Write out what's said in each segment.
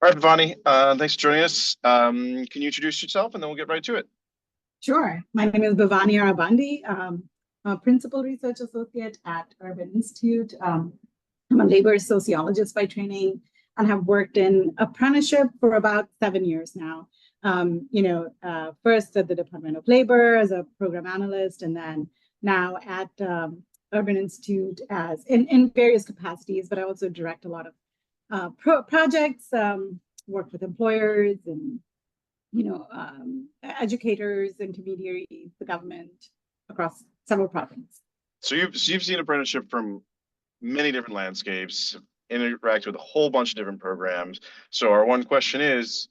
All right, Bhavani, thanks for joining us. Can you introduce yourself and then we'll get right to it? Sure. My name is Bhavani Arabandi. I'm a principal research associate at Urban Institute. I'm a labor sociologist by training and have worked in apprenticeship for about 7 years now. First at the Department of Labor as a program analyst, and then now at Urban Institute as in various capacities, but I also direct a lot of projects, work with employers and educators, intermediaries, the government across several provinces. So you've seen apprenticeship from many different landscapes, interacted with a whole bunch of different programs. So our one question is,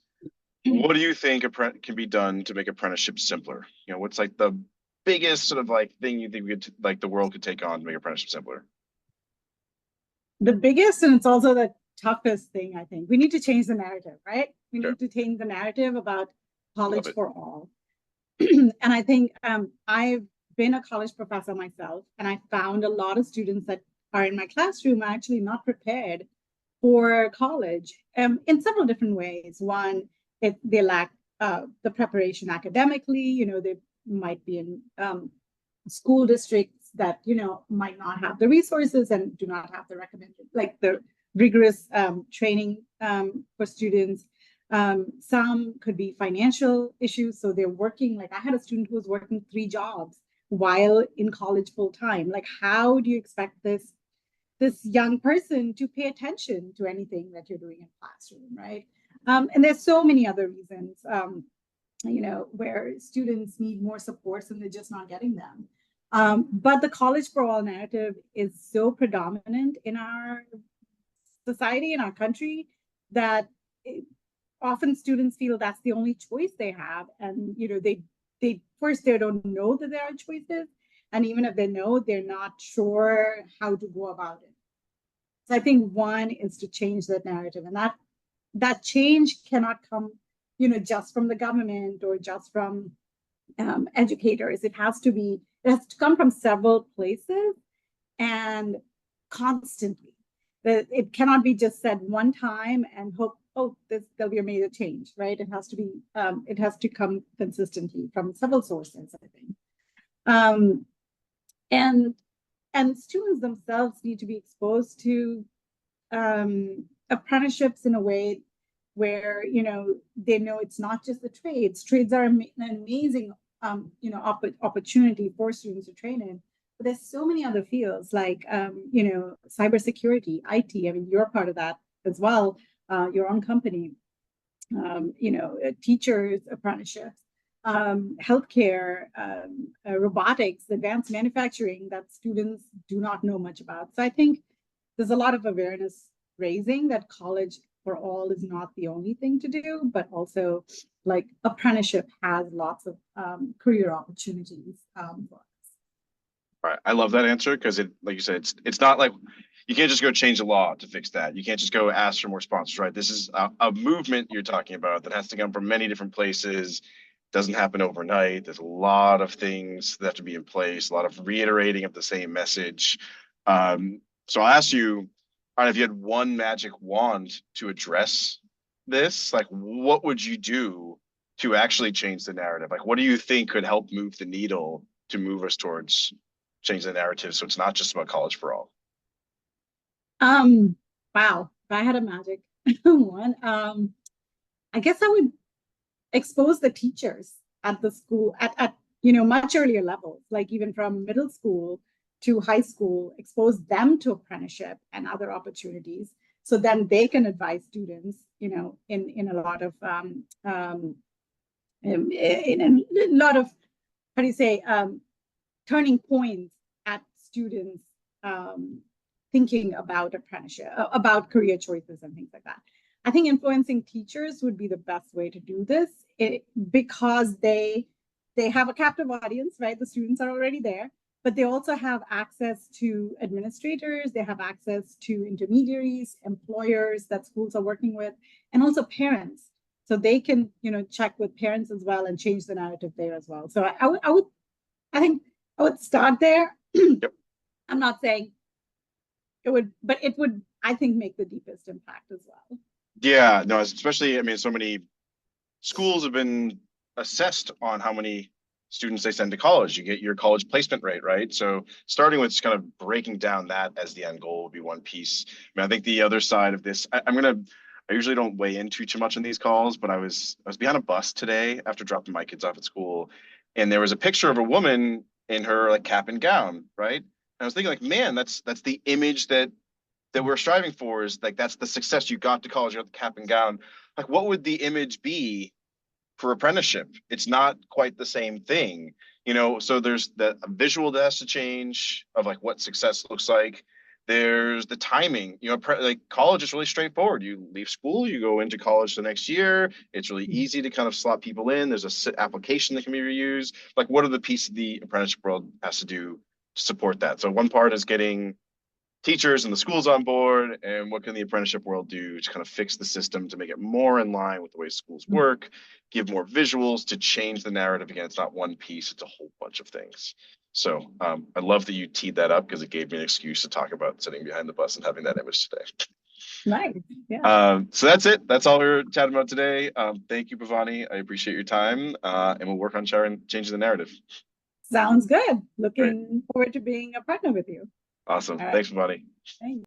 what do you think can be done to make apprenticeship simpler? What's like the biggest sort of like thing you think the world could take on to make apprenticeship simpler? The biggest, and it's also the toughest thing, I think. We need to change the narrative, right? We Sure. need to change the narrative about college for all. And I think I've been a college professor myself, and I found a lot of students that are in my classroom are actually not prepared for college in several different ways. One, they lack the preparation academically. They might be in school districts that, might not have the resources and do not have the recommended, like the rigorous training for students. Some could be financial issues. So they're working, like I had a student who was working 3 jobs while in college full time. Like, how do you expect this young person to pay attention to anything that you're doing in classroom, right? And there's so many other reasons, where students need more supports and they're just not getting them. But the college for all narrative is so predominant in our society, in our country, that often students feel that's the only choice they have. And, they first, they don't know that there are choices. And even if they know, they're not sure how to go about it. So I think one is to change that narrative, and that change cannot come, just from the government or just from educators. It has to come from several places and constantly. It cannot be just said one time and hope, there'll be a major change, right? It has to come consistently from several sources, I think. And students themselves need to be exposed to apprenticeships in a way where, they know it's not just the trades. Trades are an amazing, opportunity for students to train in. But there's so many other fields like, cybersecurity, IT. I mean, you're part of that as well, your own company, teachers, apprenticeships, healthcare, robotics, advanced manufacturing that students do not know much about. So I think there's a lot of awareness raising that college for all is not the only thing to do, but also like apprenticeship has lots of career opportunities for us. Right. I love that answer because like you said, it's not like you can't just go change the law to fix that. You can't just go ask for more sponsors, right? This is a movement you're talking about that has to come from many different places. Doesn't happen overnight. There's a lot of things that have to be in place, a lot of reiterating of the same message. So I'll ask you, all right, if you had one magic wand to address this, like what would you do to actually change the narrative? Like, what do you think could help move the needle to move us towards change the narrative so it's not just about college for all? Wow. If I had a magic one, I guess I would expose the teachers at the school at much earlier levels, like even from middle school to high school, expose them to apprenticeship and other opportunities, so then they can advise students, in a lot of in a lot of, how do you say, turning points at students thinking about apprenticeship, about career choices and things like that. I think influencing teachers would be the best way to do this, because they have a captive audience, right? The students are already there, but they also have access to administrators, they have access to intermediaries, employers that schools are working with, and also parents. So they can, check with parents as well and change the narrative there as well. So I think I would start there. Yep. I'm not saying it would, but it would, I think, make the deepest impact as well. Yeah, no, especially, I mean, so many schools have been assessed on how many students they send to college. You get your college placement rate, right? So starting with just kind of breaking down that as the end goal would be one piece. I mean, I think the other side of this, I usually don't weigh in too much on these calls, but I was behind a bus today after dropping my kids off at school, and there was a picture of a woman in her like cap and gown, right? And I was thinking like, man, that's the image that we're striving for, is like that's the success. You got to college, you got the cap and gown. Like, what would the image be for apprenticeship? It's not quite the same thing, so there's the visual that has to change of like what success looks like. There's the timing, like college is really straightforward. You leave school, you go into college the next year. It's really easy to kind of slot people in. There's a application that can be reused. Like, what are the pieces the apprenticeship world has to do to support that? So one part is getting teachers and the schools on board, and what can the apprenticeship world do to kind of fix the system to make it more in line with the way schools work, give more visuals to change the narrative. Again, it's not one piece, it's a whole bunch of things. So I love that you teed that up, because it gave me an excuse to talk about sitting behind the bus and having that image today. Nice. Yeah. So that's it. That's all we're chatting about today. Thank you, Bhavani. I appreciate your time, and we'll work on changing the narrative. Sounds good. Great. Looking forward to being a partner with you. Awesome. All right. Thanks, Bhavani. Thanks.